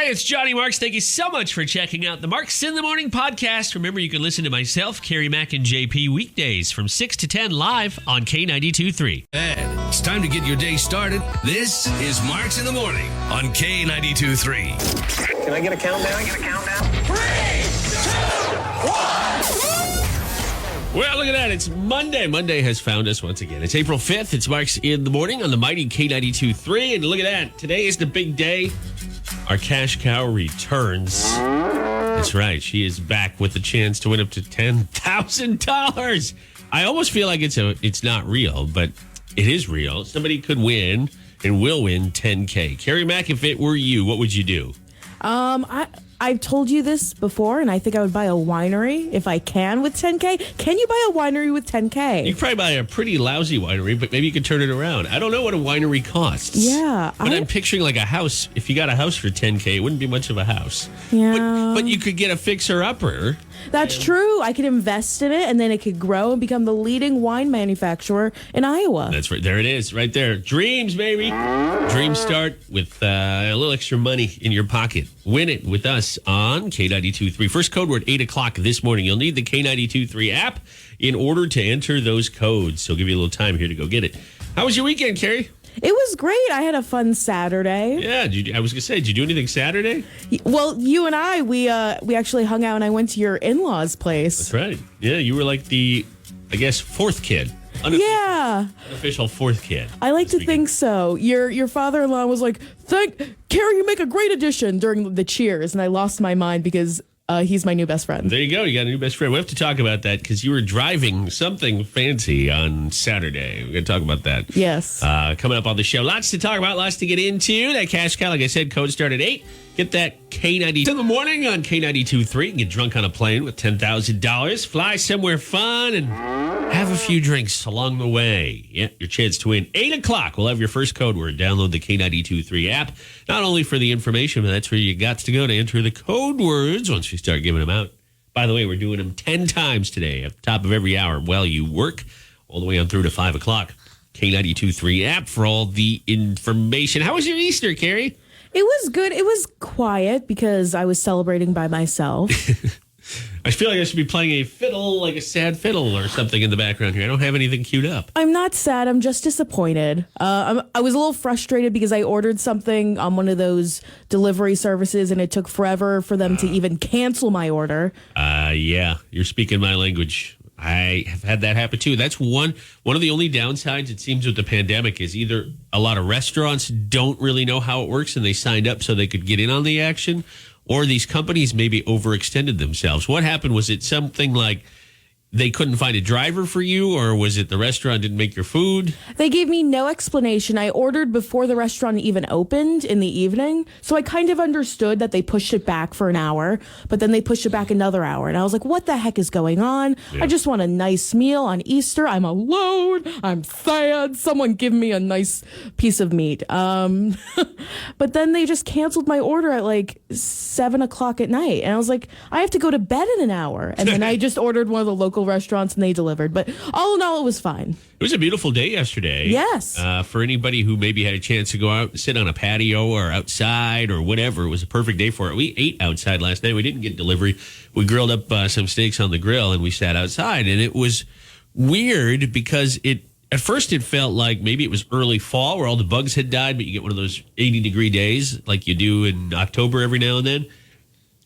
Hey, it's Johnny Marks. Thank you so much for checking out the Marks in the Morning podcast. Remember, you can listen to myself, Kerri, Mac, and JP weekdays from 6 to 10 live on K92.3. And it's time to get your day started. This is Marks in the Morning on K92.3. Can I get a countdown? 3, 2, 1. Well, look at that. It's Monday. Monday has found us once again. It's April 5th. It's Marks in the Morning on the mighty K92.3. And look at that. Today is the big day. Our cash cow returns. That's right. She is back with the chance to win up to $10,000. I almost feel like it's not real, but it is real. Somebody could win and will win $10K. Kerri Mac, if it were you, what would you do? I've told you this before, and I think I would buy a winery if I can with $10K. Can you buy a winery with $10K? You could probably buy a pretty lousy winery, but maybe you could turn it around. I don't know what a winery costs. Yeah. But I'm picturing like a house. If you got a house for $10K, it wouldn't be much of a house. Yeah. But you could get a fixer-upper. That's true. I could invest in it, and then it could grow and become the leading wine manufacturer in Iowa. That's right. There it is, right there. Dreams, baby. Dreams start with a little extra money in your pocket. Win it with us on K92.3. First code word, 8 o'clock this morning. You'll need the K92.3 app in order to enter those codes. So I'll give you a little time here to go get it. How was your weekend, Kerri? It was great. I had a fun Saturday. Yeah, I was going to say, did you do anything Saturday? Well, you and I, we actually hung out, and I went to your in-laws' place. That's right. Yeah, you were like the, I guess, fourth kid. Unofficial fourth kid. I like to think so. Your father-in-law was like, Kerri, you make a great addition during the cheers, and I lost my mind because he's my new best friend. There you go. You got a new best friend. We have to talk about that because you were driving something fancy on Saturday. We're going to talk about that. Yes. Coming up on the show. Lots to talk about, lots to get into. That cash cow, like I said, code start at 8. Get that K92 in the morning on K92.3. Get drunk on a plane with $10,000. Fly somewhere fun and have a few drinks along the way. Yeah, your chance to win. 8 o'clock. We'll have your first code word. Download the K92.3 app. Not only for the information, but that's where you got to go to enter the code words once we start giving them out. By the way, we're doing them 10 times today at the top of every hour while you work, all the way on through to 5 o'clock. K92.3 app for all the information. How was your Easter, Kerri? It was good. It was quiet because I was celebrating by myself. I feel like I should be playing a fiddle, like a sad fiddle or something in the background here. I don't have anything queued up. I'm not sad. I'm just disappointed. I was a little frustrated because I ordered something on one of those delivery services, and it took forever for them to even cancel my order. Yeah, you're speaking my language. I have had that happen too. That's one of the only downsides, it seems, with the pandemic is either a lot of restaurants don't really know how it works and they signed up so they could get in on the action, or these companies maybe overextended themselves. What happened? Was it something like they couldn't find a driver for you, or was it the restaurant didn't make your food? They gave me no explanation. I ordered before the restaurant even opened in the evening, so I kind of understood that they pushed it back for an hour, but then they pushed it back another hour, and I was like, what the heck is going on? Yeah. I just want a nice meal on Easter. I'm alone. I'm sad. Someone give me a nice piece of meat. But then they just canceled my order at like 7 o'clock at night, and I was like, I have to go to bed in an hour, and then I just ordered one of the local restaurants and they delivered. But all in all, it was fine. It was a beautiful day yesterday. Yes. For anybody who maybe had a chance to go out and sit on a patio or outside or whatever, it was a perfect day for it. We ate outside last night. We didn't get delivery. We grilled up some steaks on the grill and we sat outside. And it was weird because at first it felt like maybe it was early fall where all the bugs had died, but you get one of those 80-degree days like you do in October every now and then.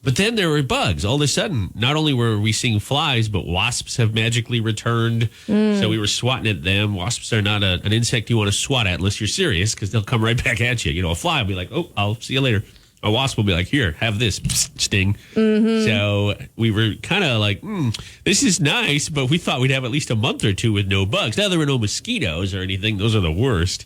But then there were bugs. All of a sudden, not only were we seeing flies, but wasps have magically returned. So we were swatting at them. Wasps are not an insect you want to swat at unless you're serious, because they'll come right back at you. You know, a fly will be like, oh, I'll see you later. A wasp will be like, here, have this, psst, sting. Mm-hmm. So we were kind of like, this is nice, but we thought we'd have at least a month or two with no bugs. Now there were no mosquitoes or anything. Those are the worst.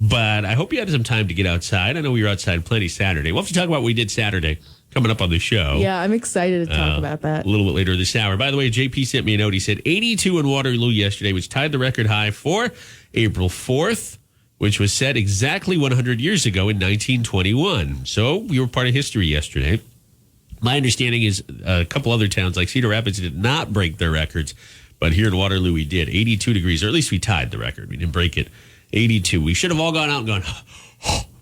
But I hope you had some time to get outside. I know we were outside plenty Saturday. We'll have to talk about what we did Saturday coming up on the show. Yeah, I'm excited to talk about that. A little bit later this hour. By the way, JP sent me a note. He said 82 in Waterloo yesterday, which tied the record high for April 4th, which was set exactly 100 years ago in 1921. So we were part of history yesterday. My understanding is a couple other towns like Cedar Rapids did not break their records, but here in Waterloo we did. 82 degrees, or at least we tied the record. We didn't break it. 82. We should have all gone out and gone,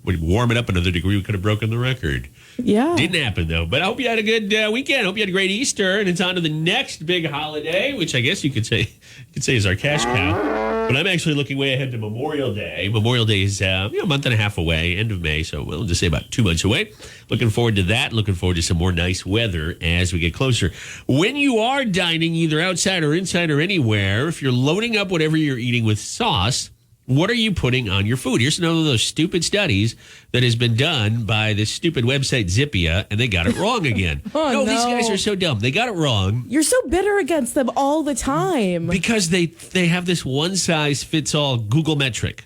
we'd warm it up another degree. We could have broken the record. Yeah. Didn't happen, though. But I hope you had a good weekend. I hope you had a great Easter. And it's on to the next big holiday, which I guess you could say is our cash cow. But I'm actually looking way ahead to Memorial Day. Memorial Day is a month and a half away, end of May. So we'll just say about 2 months away. Looking forward to that. Looking forward to some more nice weather as we get closer. When you are dining either outside or inside or anywhere, if you're loading up whatever you're eating with sauce, what are you putting on your food? Here's another of those stupid studies that has been done by this stupid website Zippia, and they got it wrong again. No, these guys are so dumb. They got it wrong. You're so bitter against them all the time. Because they have this one-size-fits-all Google metric.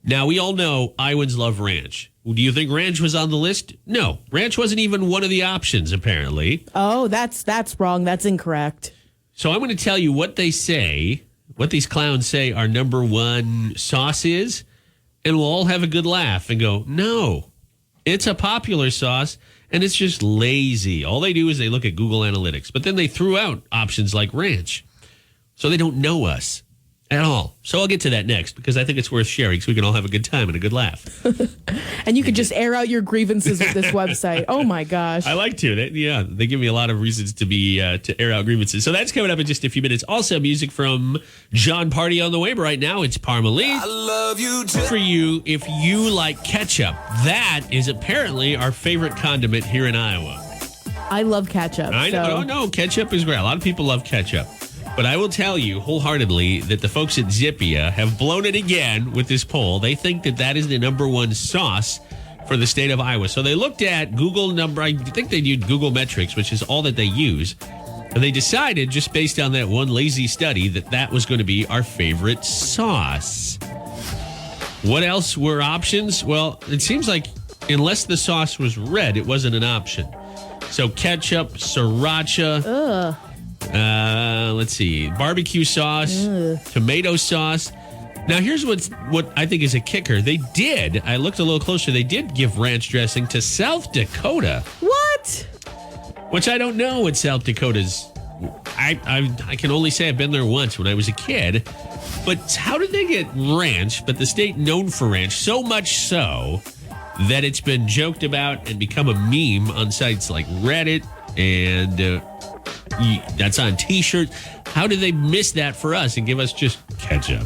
Now, we all know Iowans love ranch. Do you think ranch was on the list? No. Ranch wasn't even one of the options, apparently. Oh, that's wrong. That's incorrect. So I'm going to tell you what they say, what these clowns say our number one sauce is, and we'll all have a good laugh and go, no, it's a popular sauce, and it's just lazy. All they do is they look at Google Analytics, but then they threw out options like ranch. So they don't know us at all. So I'll get to that next because I think it's worth sharing so we can all have a good time and a good laugh. And you could just air out your grievances with this website. Oh, my gosh. I like to. They give me a lot of reasons to air out grievances. So that's coming up in just a few minutes. Also, music from John Party on the way. But right now, it's Parmalee. I love you too. For you, if you like ketchup, that is apparently our favorite condiment here in Iowa. I love ketchup. I know. No, ketchup is great. A lot of people love ketchup. But I will tell you wholeheartedly that the folks at Zippia have blown it again with this poll. They think that is the number one sauce for the state of Iowa. So they looked at I think they used Google Metrics, which is all that they use. And they decided, just based on that one lazy study, that was going to be our favorite sauce. What else were options? Well, it seems like unless the sauce was red, it wasn't an option. So ketchup, sriracha. Ugh. Let's see, barbecue sauce, tomato sauce. Now, here's what I think is a kicker. I looked a little closer, they did give ranch dressing to South Dakota. What? Which I don't know what South Dakota's. I can only say I've been there once when I was a kid. But how did they get ranch, but the state known for ranch, so much so that it's been joked about and become a meme on sites like Reddit and that's on T-shirts. How did they miss that for us and give us just ketchup?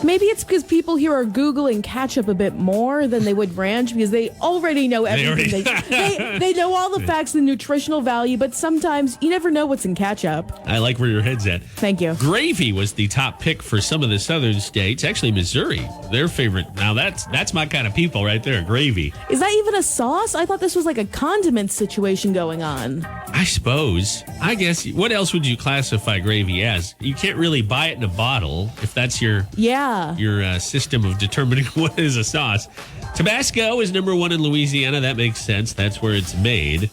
Maybe it's because people here are Googling ketchup a bit more than they would ranch because they already know everything. They know all the facts, the nutritional value, but sometimes you never know what's in ketchup. I like where your head's at. Thank you. Gravy was the top pick for some of the southern states. Actually, Missouri, their favorite. Now, that's my kind of people right there, gravy. Is that even a sauce? I thought this was like a condiment situation going on. I suppose. I guess. What else would you classify gravy as? You can't really buy it in a bottle if that's your system of determining what is a sauce. Tabasco is number one in Louisiana. That makes sense. That's where it's made.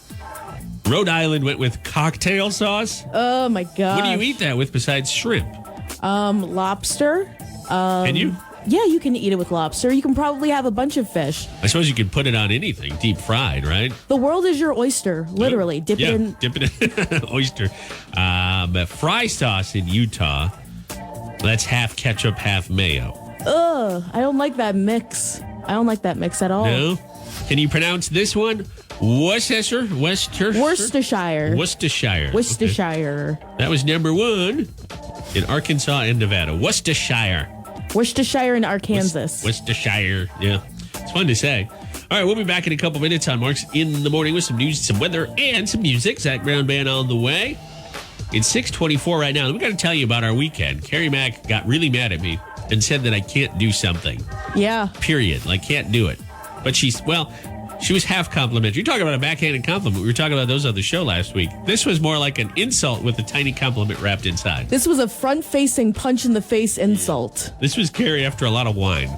Rhode Island went with cocktail sauce. Oh, my God. What do you eat that with besides shrimp? Lobster. Can you? Yeah, you can eat it with lobster. You can probably have a bunch of fish. I suppose you could put it on anything, deep fried, right? The world is your oyster, literally. Dip it in. Dip it in. Oyster. Fry sauce in Utah. That's half ketchup, half mayo. Ugh, I don't like that mix. I don't like that mix at all. No? Can you pronounce this one? Worcestershire. Worcestershire. Okay. That was number one in Arkansas and Nevada. Worcestershire and Arkansas. Worcestershire. Yeah. It's fun to say. All right, we'll be back in a couple minutes on Mark's in the Morning with some news, some weather, and some music. Zach Brown Band on the way. It's 6:24 right now. We got to tell you about our weekend. Kerri Mack got really mad at me and said that I can't do something. Yeah. Period. Like, can't do it. But she was half complimentary. You're talking about a backhanded compliment. We were talking about those on the show last week. This was more like an insult with a tiny compliment wrapped inside. This was a front-facing punch-in-the-face insult. This was Kerri after a lot of wine.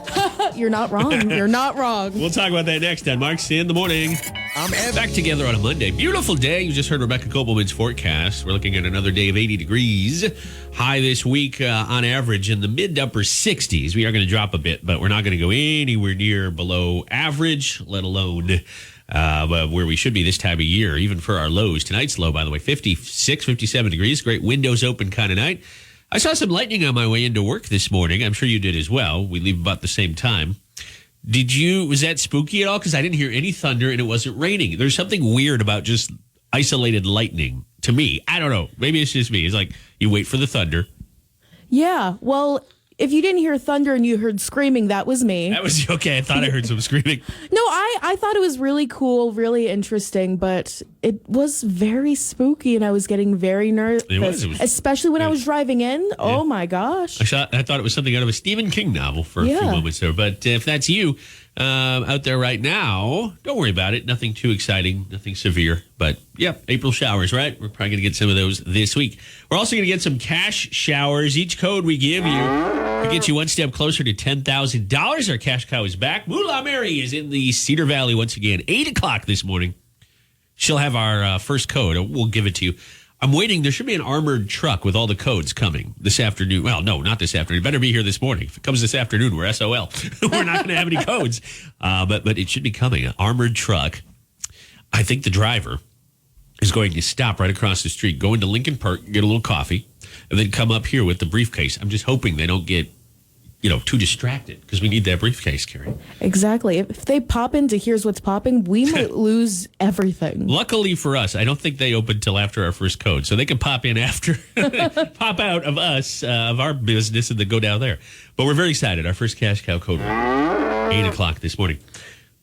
You're not wrong. You're not wrong. We'll talk about that next on Mark's in the Morning. I'm back together on a Monday. Beautiful day. You just heard Rebecca Kopelman's forecast. We're looking at another day of 80 degrees. High this week on average in the mid to upper 60s. We are going to drop a bit, but we're not going to go anywhere near below average, let alone where we should be this time of year, even for our lows. Tonight's low, by the way, 56, 57 degrees. Great windows open kind of night. I saw some lightning on my way into work this morning. I'm sure you did as well. We leave about the same time. Was that spooky at all? Because I didn't hear any thunder and it wasn't raining. There's something weird about just isolated lightning to me. I don't know. Maybe it's just me. It's like you wait for the thunder. Yeah. Well, if you didn't hear thunder and you heard screaming, that was me. That was okay. I thought I heard some screaming. No, I thought it was really cool, really interesting, but it was very spooky and I was getting very nervous. It was. Especially when I was driving in. Yeah. Oh my gosh. I thought it was something out of a Stephen King novel for a few moments there. But if that's you out there right now, don't worry about it. Nothing too exciting, nothing severe. But yeah, April showers, right? We're probably going to get some of those this week. We're also going to get some cash showers. Each code we give you to get you one step closer to $10,000. Our cash cow is back. Moolah Mary is in the Cedar Valley once again. 8 o'clock this morning. She'll have our first code. We'll give it to you. I'm waiting. There should be an armored truck with all the codes coming this afternoon. Well, no, not this afternoon. It better be here this morning. If it comes this afternoon, we're SOL. We're not going to have any codes. But it should be coming. An armored truck. I think the driver is going to stop right across the street, go into Lincoln Park, get a little coffee, and then come up here with the briefcase. I'm just hoping they don't get, too distracted because we need that briefcase, Kerri. Exactly. If they pop into Here's What's Popping, we might lose everything. Luckily for us, I don't think they open till after our first code, so they can pop in after, pop out of us, of our business, and then go down there. But we're very excited. Our first cash cow code, 8 o'clock this morning.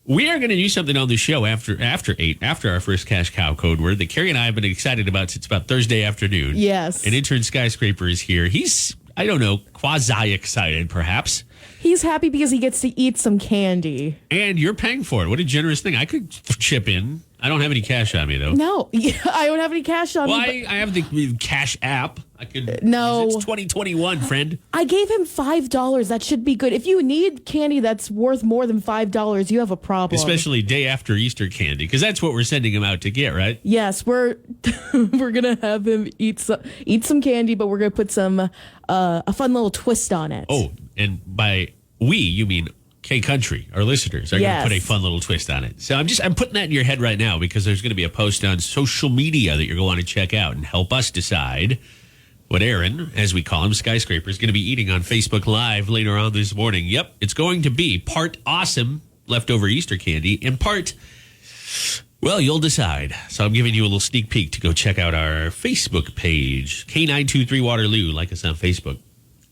We are going to do something on the show after 8, after our first cash cow code word that Kerri and I have been excited about since about Thursday afternoon. Yes. And intern Skyscraper is here. He's, I don't know, quasi-excited perhaps. He's happy because he gets to eat some candy. And you're paying for it. What a generous thing. I could chip in. I don't have any cash on me, though. No, I don't have any cash on me. Well, I have the cash app. I could. No. It's 2021, friend. I gave him $5. That should be good. If you need candy that's worth more than $5, you have a problem. Especially day after Easter candy, because that's what we're sending him out to get, right? Yes, we're gonna have him eat some candy, but we're gonna put some a fun little twist on it. Oh, and by we, you mean K Country, our listeners, are going to put a fun little twist on it. So I'm putting that in your head right now because there's going to be a post on social media that you're going to check out and help us decide what Aaron, as we call him, Skyscraper, is going to be eating on Facebook Live later on this morning. Yep, it's going to be part awesome leftover Easter candy and part, well, you'll decide. So I'm giving you a little sneak peek to go check out our Facebook page, K923 Waterloo. Like us on Facebook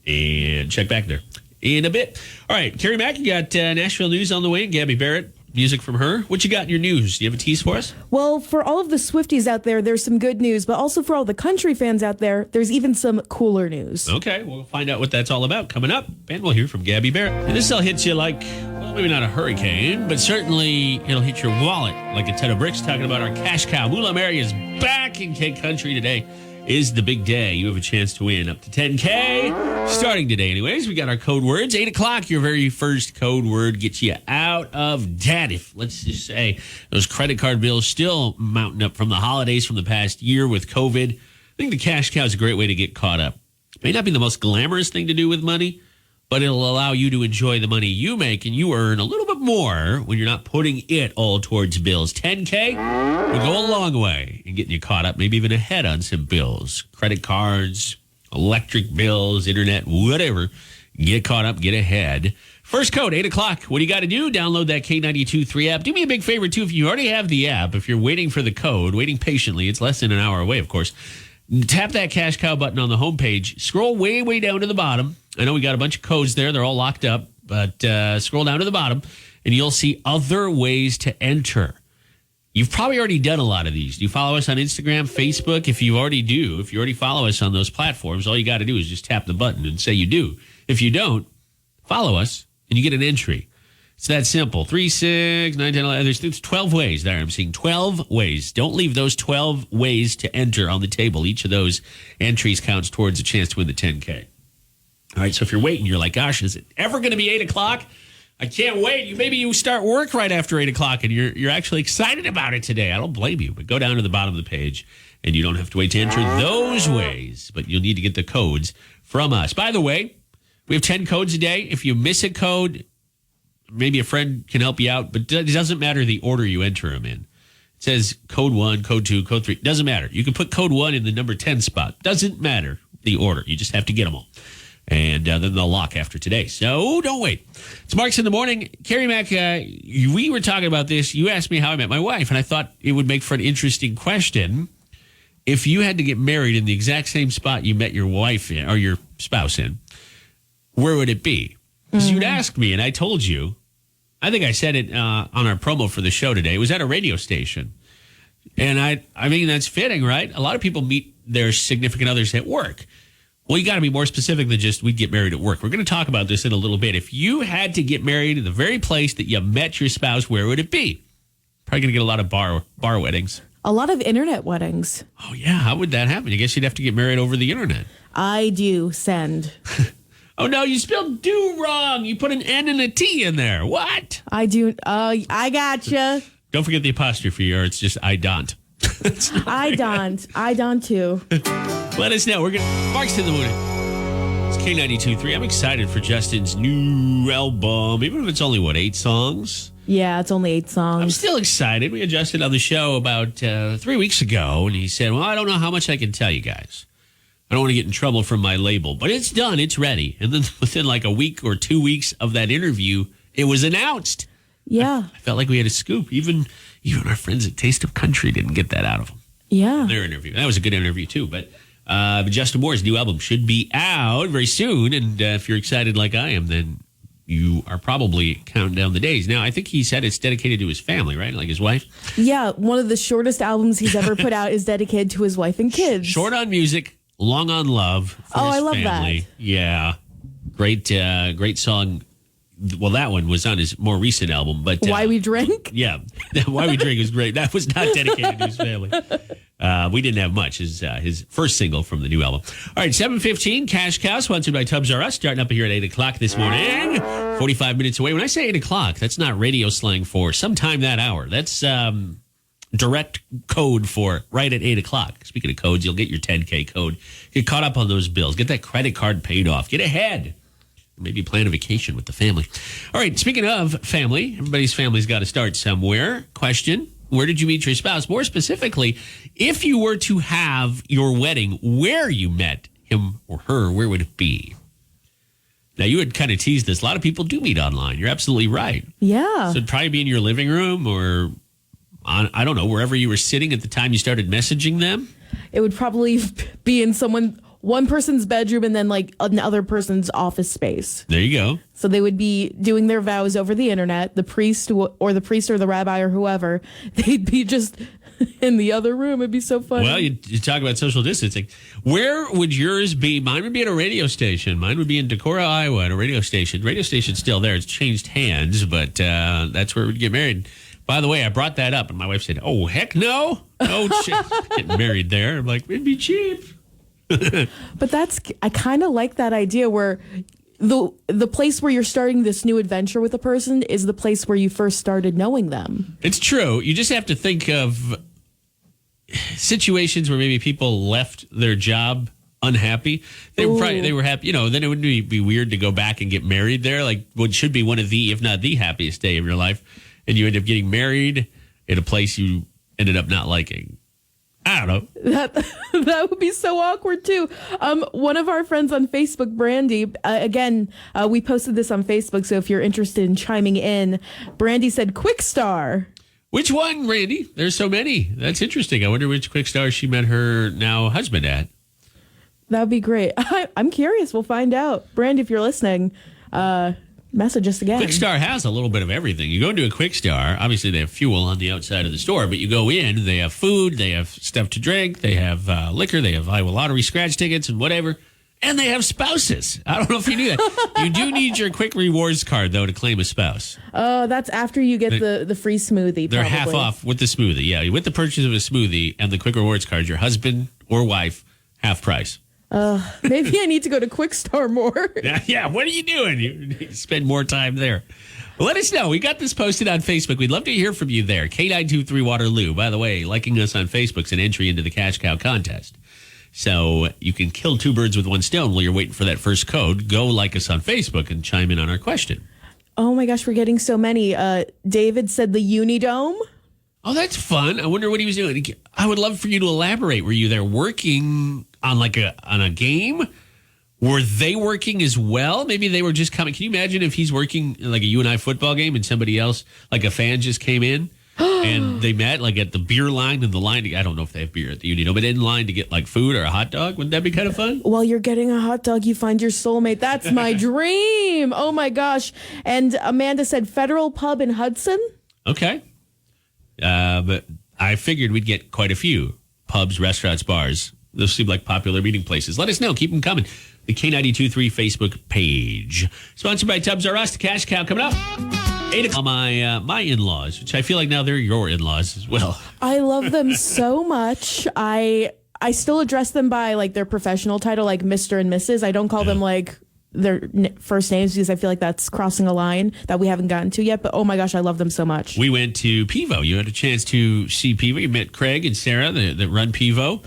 and check back there in a bit. All right, Kerri Mack, you got Nashville news on the way. Gabby Barrett, music from her. What you got in your news? Do you have a tease for us? Well, for all of the Swifties out there, there's some good news, but also for all the country fans out there, there's even some cooler news. Okay, we'll find out what that's all about coming up, and we'll hear from Gabby Barrett. And this will hit you like, well, maybe not a hurricane, but certainly it'll hit your wallet like a ton of bricks. Talking about our cash cow. Moolah Mary is back in K Country today. Is the big day. You have a chance to win up to $10K starting today. Anyways, we got our code words. 8 o'clock, your very first code word gets you out of debt. If, let's just say, those credit card bills still mounting up from the holidays from the past year with COVID, I think the cash cow is a great way to get caught up. It may not be the most glamorous thing to do with money, but it'll allow you to enjoy the money you make and you earn a little bit more when you're not putting it all towards bills. 10K will go a long way in getting you caught up, maybe even ahead on some bills. Credit cards, electric bills, internet, whatever. Get caught up, get ahead. First code, 8 o'clock. What do you got to do? Download that K92.3 app. Do me a big favor, too, if you already have the app, if you're waiting for the code, waiting patiently, it's less than an hour away, of course. Tap that cash cow button on the homepage. Scroll way, way down to the bottom. I know we got a bunch of codes there. They're all locked up. But scroll down to the bottom, and you'll see other ways to enter. You've probably already done a lot of these. Do you follow us on Instagram, Facebook? If you already follow us on those platforms, all you got to do is just tap the button and say you do. If you don't, follow us, and you get an entry. It's that simple. 3, 6, 9, 10, 11. There's 12 ways there. I'm seeing 12 ways. Don't leave those 12 ways to enter on the table. Each of those entries counts towards a chance to win the 10K. All right, so if you're waiting, you're like, gosh, is it ever going to be 8 o'clock? I can't wait. Maybe you start work right after 8 o'clock, and you're actually excited about it today. I don't blame you, but go down to the bottom of the page, and you don't have to wait to enter those ways, but you'll need to get the codes from us. By the way, we have 10 codes a day. If you miss a code, maybe a friend can help you out, but it doesn't matter the order you enter them in. It says code 1, code 2, code 3. Doesn't matter. You can put code 1 in the number 10 spot. Doesn't matter the order. You just have to get them all. And then they'll lock after today. So don't wait. It's Marks in the Morning. Kerri Mac, we were talking about this. You asked me how I met my wife, and I thought it would make for an interesting question. If you had to get married in the exact same spot you met your wife in, or your spouse in, where would it be? Because you'd asked me, and I told you. I think I said it on our promo for the show today. It was at a radio station. And I mean, that's fitting, right? A lot of people meet their significant others at work. Well, you got to be more specific than just we'd get married at work. We're going to talk about this in a little bit. If you had to get married in the very place that you met your spouse, where would it be? Probably going to get a lot of bar weddings. A lot of internet weddings. Oh, yeah. How would that happen? I guess you'd have to get married over the internet. I do send. Oh, no, you spelled do wrong. You put an N and a T in there. What? I do. I gotcha. Don't forget the apostrophe, or it's just I don't. I don't too. Let us know. We're going to Marks in the Morning. It's K92.3. I'm excited for Justin's new album, even if it's only, 8 songs? Yeah, it's only 8 songs. I'm still excited. We had Justin on the show about 3 weeks ago, and he said, well, I don't know how much I can tell you guys. I don't want to get in trouble from my label, but it's done. It's ready. And then within like a week or 2 weeks of that interview, it was announced. Yeah. I felt like we had a scoop. Even our friends at Taste of Country didn't get that out of them. Yeah. Their interview. That was a good interview, too. But Justin Moore's new album should be out very soon. And if you're excited like I am, then you are probably counting down the days. Now, I think he said it's dedicated to his family, right? Like his wife? Yeah. One of the shortest albums he's ever put out is dedicated to his wife and kids. Short on music, long on love. For his I love family. that. Yeah. Great song. Well, that one was on his more recent album, but Why We Drink? Yeah, Why We Drink is great. That was not dedicated to his family. We didn't have much. His first single from the new album. All right, 7:15, Cash Cow, sponsored by Tubbs R Us, starting up here at 8 o'clock this morning. 45 minutes away. When I say 8 o'clock, that's not radio slang for sometime that hour. That's direct code for right at 8 o'clock. Speaking of codes, you'll get your 10K code. Get caught up on those bills. Get that credit card paid off. Get ahead. Maybe plan a vacation with the family. All right, speaking of family, everybody's family's got to start somewhere. Question, where did you meet your spouse? More specifically, if you were to have your wedding where you met him or her, where would it be? Now, you had kind of teased this. A lot of people do meet online. You're absolutely right. Yeah. So it'd probably be in your living room or, I don't know, wherever you were sitting at the time you started messaging them. It would probably be in one person's bedroom and then like another person's office space. There you go. So they would be doing their vows over the internet. The priest or the rabbi or whoever, they'd be just in the other room. It'd be so funny. Well, you talk about social distancing. Where would yours be? Mine would be at a radio station. Mine would be in Decorah, Iowa, at a radio station. Radio station's still there. It's changed hands, but that's where we'd get married. By the way, I brought that up, and my wife said, oh, heck no. No shit. Getting married there. I'm like, it'd be cheap. But I kind of like that idea where the place where you're starting this new adventure with a person is the place where you first started knowing them. It's true. You just have to think of situations where maybe people left their job unhappy. They were happy. Then it would be weird to go back and get married there. Like what should be one of the, if not the happiest day of your life. And you end up getting married in a place you ended up not liking. I don't know. That would be so awkward too. One of our friends on Facebook, Brandy, we posted this on Facebook. So if you're interested in chiming in, Brandy said Quick Star. Which one, Randy? There's so many. That's interesting. I wonder which Quick Star she met her now husband at. That'd be great. I'm curious. We'll find out. Brandy, if you're listening, message us again. Quick Star has a little bit of everything. You go into a Quick Star, obviously they have fuel on the outside of the store, but you go in, they have food, they have stuff to drink, they have liquor, they have Iowa Lottery scratch tickets and whatever, and they have spouses. I don't know if you knew that. You do need your Quick Rewards card, though, to claim a spouse. Oh, that's after you get the free smoothie, They're probably. half off with the smoothie, yeah. With the purchase of a smoothie and the Quick Rewards card, your husband or wife, half price. Maybe I need to go to Quick Star more. Yeah, what are you doing? You need to spend more time there. Well, let us know. We got this posted on Facebook. We'd love to hear from you there. K923 Waterloo. By the way, liking us on Facebook's an entry into the Cash Cow contest. So you can kill two birds with one stone while you're waiting for that first code. Go like us on Facebook and chime in on our question. Oh my gosh, we're getting so many. David said the Unidome. Oh, that's fun. I wonder what he was doing. I would love for you to elaborate. Were you there working on a game? Were they working as well? Maybe they were just coming. Can you imagine if he's working like a UNI football game and somebody else, like a fan, just came in and they met like at the beer line and the line? I don't know if they have beer at the Uni, but in line to get like food or a hot dog. Wouldn't that be kind of fun? While you're getting a hot dog, you find your soulmate. That's my dream. Oh my gosh. And Amanda said Federal Pub in Hudson. Okay. But I figured we'd get quite a few pubs, restaurants, bars. Those seem like popular meeting places. Let us know. Keep them coming. The K92.3 Facebook page. Sponsored by Tubbs R Us. The Cash Cow coming up. 8 o'clock. My in-laws, which I feel like now they're your in-laws as well. I love them so much. I still address them by like their professional title, like Mr. and Mrs. I don't call them like their first names because I feel like that's crossing a line that we haven't gotten to yet. But oh my gosh, I love them so much. We went to Pivo. You had a chance to see Pivo. You met Craig and Sarah that run Pivo.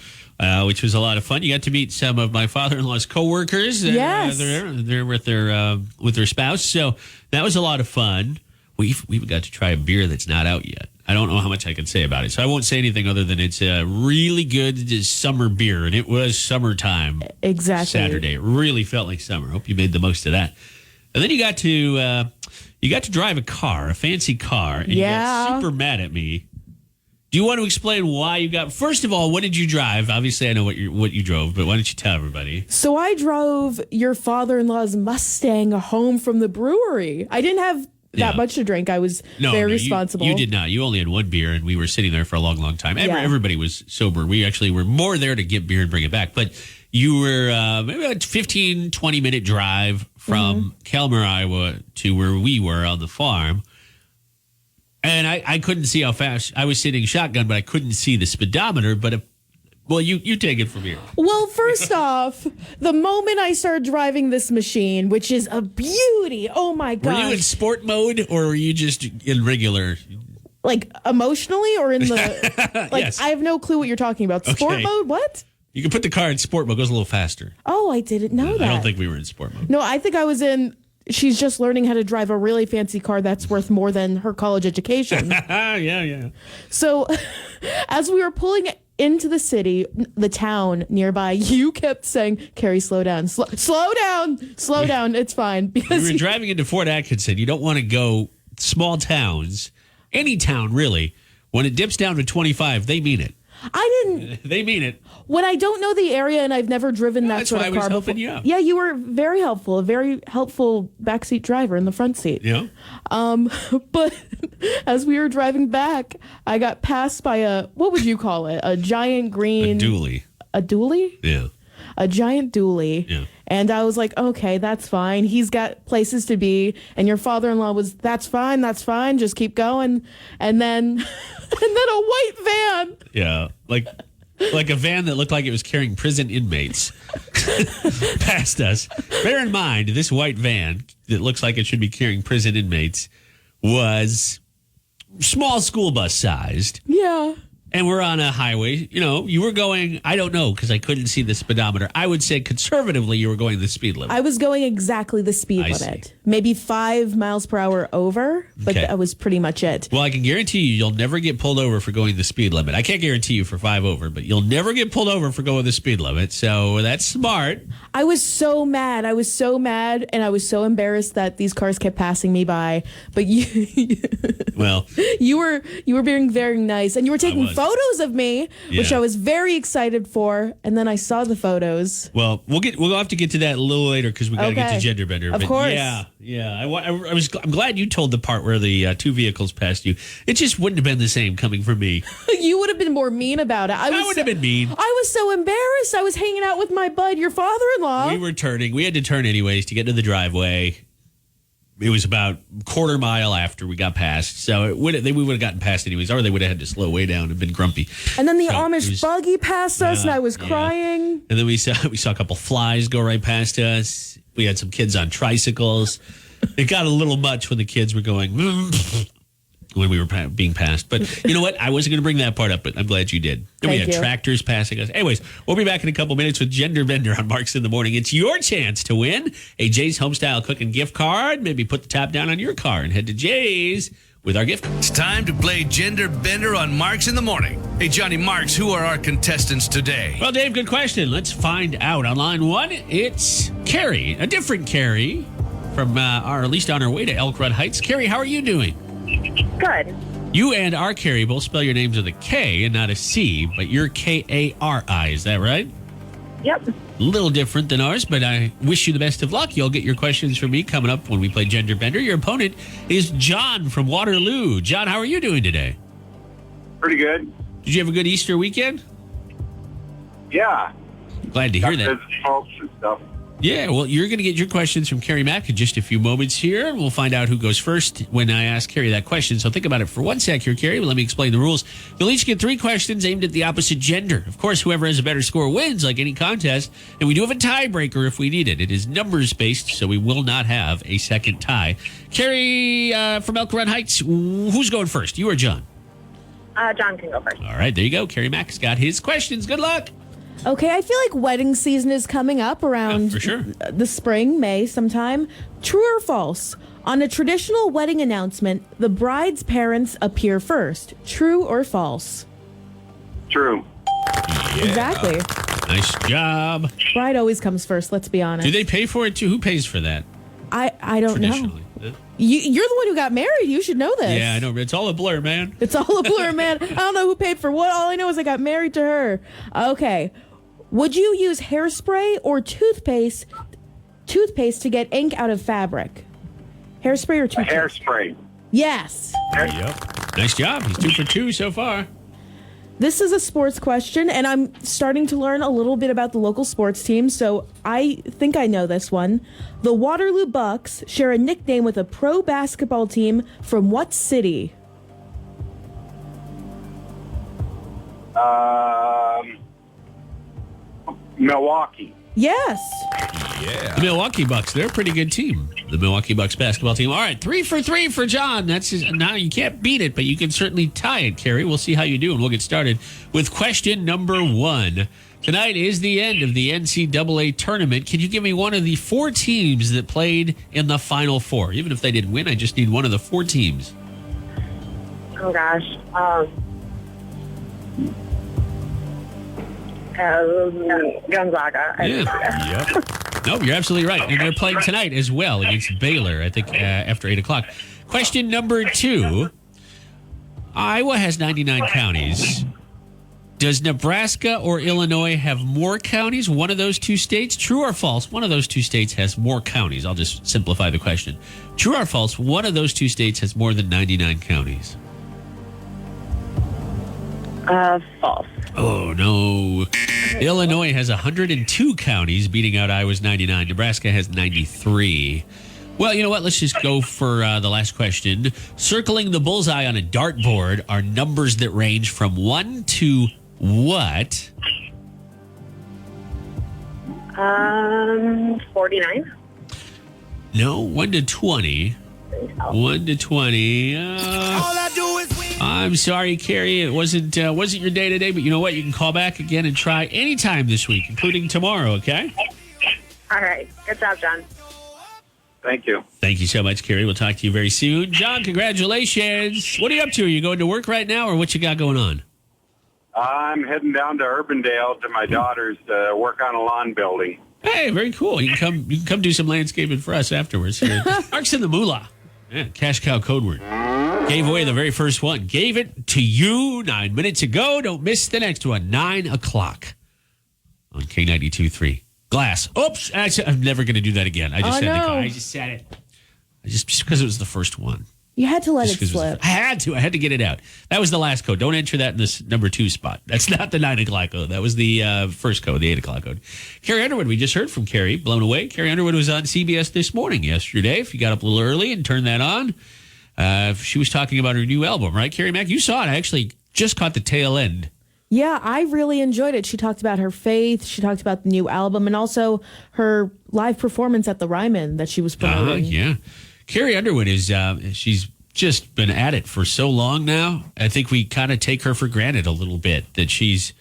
Which was a lot of fun. You got to meet some of my father-in-law's coworkers. Yes, they're with their spouse. So that was a lot of fun. We've got to try a beer that's not out yet. I don't know how much I can say about it, so I won't say anything other than it's a really good summer beer, and it was summertime. Exactly. Saturday. It really felt like summer. Hope you made the most of that. And then you got to drive a car, a fancy car, and you got super mad at me. Do you want to explain why you got? First of all, what did you drive? Obviously, I know what you drove, but why don't you tell everybody? So I drove your father-in-law's Mustang home from the brewery. I didn't have that much to drink. I was very responsible. You did not. You only had one beer, and we were sitting there for a long, long time. Everybody was sober. We actually were more there to get beer and bring it back. But you were maybe a 15, 20-minute drive from Kelmer, Iowa, to where we were on the farm. And I couldn't see how fast I was sitting shotgun, but I couldn't see the speedometer. But you take it from here. Well, first off, the moment I started driving this machine, which is a beauty, oh my gosh. Were you in sport mode or were you just in regular? Like emotionally or in the Yes. I have no clue what you're talking about. Sport mode? What? You can put the car in sport mode. It goes a little faster. Oh, I didn't know that. I don't think we were in sport mode. No, I think I was in. She's just learning how to drive a really fancy car that's worth more than her college education. Yeah. So as we were pulling into the city, the town nearby, you kept saying, Kerri, slow down. Slow down. It's fine. Because we were driving into Fort Atkinson. You don't want to go small towns, any town really. When it dips down to 25, they mean it. I didn't. They mean it. When I don't know the area and I've never driven that sort of car before. You out. Yeah, you were very helpful. A very helpful backseat driver in the front seat. Yeah. But as we were driving back, I got passed by what would you call it? A giant green. A dually. A dually? Yeah. A giant dually. Yeah. And I was like, okay, that's fine. He's got places to be. And your father-in-law was, that's fine. Just keep going. And then a white van. Yeah. Like a van that looked like it was carrying prison inmates past us. Bear in mind, this white van that looks like it should be carrying prison inmates was small school bus sized. Yeah. And we're on a highway. You know, you were going, I don't know, because I couldn't see the speedometer. I would say conservatively you were going the speed limit. I was going exactly the speed limit. Maybe 5 miles per hour over, but that was pretty much it. Well, I can guarantee you'll never get pulled over for going the speed limit. I can't guarantee you for 5 over, but you'll never get pulled over for going the speed limit. So that's smart. I was so mad. And I was so embarrassed that these cars kept passing me by. But you were being very nice, and you were taking photos of me, which I was very excited for. And then I saw the photos. Well, we'll have to get to that a little later because we got to get to gender bender. Of course. Yeah. I'm glad you told the part where the 2 vehicles passed you. It just wouldn't have been the same coming from me. You would have been more mean about it. I would have been mean. I was so embarrassed. I was hanging out with my bud, your father-in-law. We were turning. We had to turn anyways to get to the driveway. It was about a quarter mile after we got past, so we would have gotten past anyways, or they would have had to slow way down and been grumpy. And then the Amish buggy passed us, and I was crying. And then we saw a couple flies go right past us. We had some kids on tricycles. It got a little much when the kids were going when we were being passed. But you know what? I wasn't going to bring that part up, but I'm glad you did. Then we had tractors passing us. Anyways, we'll be back in a couple minutes with Gender Bender on Marks in the Morning. It's your chance to win a Jay's Homestyle Cooking gift card. Maybe put the top down on your car and head to Jay's with our gift. It's time to play Gender Bender on Marks in the Morning. Hey, Johnny Marks, who are our contestants today? Well, Dave, good question. Let's find out. On line one, it's Kerri, a different Kerri from at least on our way to Elk Run Heights. Kerri, how are you doing? Good. You and our Kerri both spell your names with a K and not a C, but you're Kari. Is that right? Yep. A little different than ours, but I wish you the best of luck. You'll get your questions from me coming up when we play Gender Bender. Your opponent is John from Waterloo. John, how are you doing today? Pretty good. Did you have a good Easter weekend? Yeah. Glad to hear Got that. business folks and stuff. Yeah, well, you're going to get your questions from Kerri Mack in just a few moments here. We'll find out who goes first when I ask Kerri that question. So think about it for 1 sec here, Kerri. But let me explain the rules. You'll each get 3 questions aimed at the opposite gender. Of course, whoever has a better score wins, like any contest. And we do have a tiebreaker if we need it. It is numbers-based, so we will not have a second tie. Kerri from Elk Run Heights, who's going first, you or John? John can go first. All right, there you go. Kerri Mack's got his questions. Good luck. Okay, I feel like wedding season is coming up around for sure. The spring, May sometime. True or false? On a traditional wedding announcement, the bride's parents appear first. True or false? True. Exactly. Nice job. Bride always comes first, let's be honest. Do they pay for it too? Who pays for that? I don't know. Traditionally. You're the one who got married. You should know this. Yeah, I know. It's all a blur, man. It's all a blur, man. I don't know who paid for what. All I know is I got married to her. Okay. Would you use hairspray or toothpaste to get ink out of fabric? Hairspray or toothpaste? Hairspray. Yes. Yep. Nice job. He's 2 for 2 so far. This is a sports question, and I'm starting to learn a little bit about the local sports team, so I think I know this one. The Waterloo Bucks share a nickname with a pro basketball team from what city? Milwaukee. Yes. The Milwaukee Bucks, they're a pretty good team. The Milwaukee Bucks basketball team. All right, 3 for 3 for John. Now you can't beat it, but you can certainly tie it, Kerri. We'll see how you do, and we'll get started with question number 1. Tonight is the end of the NCAA tournament. Can you give me one of the 4 teams that played in the Final Four? Even if they didn't win, I just need one of the 4 teams. Oh, gosh. Gonzaga. Yeah. Yep. No, you're absolutely right. And they're playing tonight as well against Baylor, I think, after 8 o'clock. Question number 2. Iowa has 99 counties. Does Nebraska or Illinois have more counties? One of those 2 states? True or false? One of those 2 states has more counties. I'll just simplify the question. True or false? One of those 2 states has more than 99 counties. False. Oh, no. Illinois has 102 counties, beating out Iowa's 99. Nebraska has 93. Well, you know what? Let's just go for the last question. Circling the bullseye on a dartboard are numbers that range from 1 to what? 49. No, 1 to 20. 1 to 20. I'm sorry, Kerri. It wasn't your day today, but you know what? You can call back again and try anytime this week, including tomorrow, okay? All right. Good job, John. Thank you. Thank you so much, Kerri. We'll talk to you very soon. John, congratulations. What are you up to? Are you going to work right now, or what you got going on? I'm heading down to Urbandale to my daughter's to work on a lawn building. Hey, very cool. You can come do some landscaping for us afterwards. Here. Mark's in the moolah. Yeah, cash cow code word. Gave away the very first one. Gave it to you 9 minutes ago. Don't miss the next one. 9 o'clock on K92.3. Glass. Oops. Actually, I'm never going to do that again. I just said it. Just because it was the first one. You had to let Just it 'cause slip. I had to get it out. That was the last code. Don't enter that in this number 2 spot. That's not the 9 o'clock code. That was the first code, the 8 o'clock code. Carrie Underwood, we just heard from Kerri. Blown away. Carrie Underwood was on CBS This Morning yesterday. If you got up a little early and turned that on, she was talking about her new album, right, Kerri Mack? You saw it. I actually just caught the tail end. Yeah, I really enjoyed it. She talked about her faith. She talked about the new album and also her live performance at the Ryman that she was promoting. Yeah. Carrie Underwood is, she's just been at it for so long now. I think we kind of take her for granted a little bit that she's,